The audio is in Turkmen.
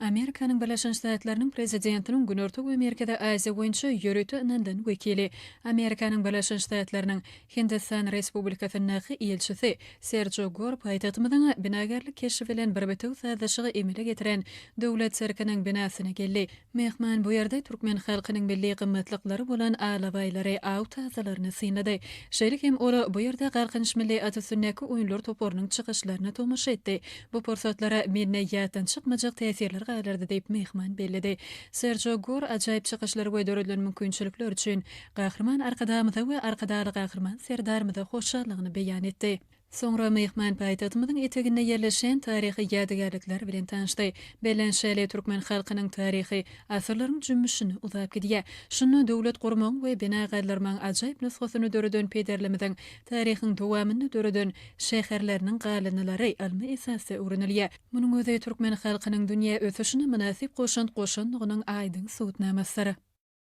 Amerikanın Birleşen Ştatlarının prezidentinin Günörtük Amerikada Aziya boyunça yürütü inandan vekili, Amerikanın Birleşen Ştatlarının Hindistan Respublikasının elçisi Sergio Gore paytahtımızın binagarlık keşfilen bir bitiw sazlaşygy emele getiren döwlet serkinin binasyna geldi. Mehman bu ýerde Türkmen halkynyň milli gymmatlyklary bolan alabaýlary, aw tazalaryny synlady. Şeýle hem ola bu ýerde garkynç milli atasynnaky oýunlar toparynyň çykyşlaryna tomaşa etdi. Bu pursatlara menne ýatan çykmajak täsirler gaýlardy diýip mehman bellidi. Sergio Gore ajaýyp çykyşlary göderilen mümkinçilikler üçin gahrman arkadamyza we arkadaly gahrman serdarmyza hoşçalygyny beýan etdi. Soňra mehman paýtagtymyzyň eteginde ýerleşen taryhy ýadygarlyklar bilen tanışdy. Belenşäli türkmen halkynyň taryhy asyrlaryň jümmüşini uzap gidýär. Şunu döwlet gurmaň we bina gaýlarmaň ajaýyp nusgasyny döreden pederlemeden taryhyň dowamyny döreden şäherleriniň galynylary almy esasy öwrenilýär. Munyň özi türkmen halkynyň dünýä ösüşine münasip goşan goşanlygynyň aýdyň suwtnamasy.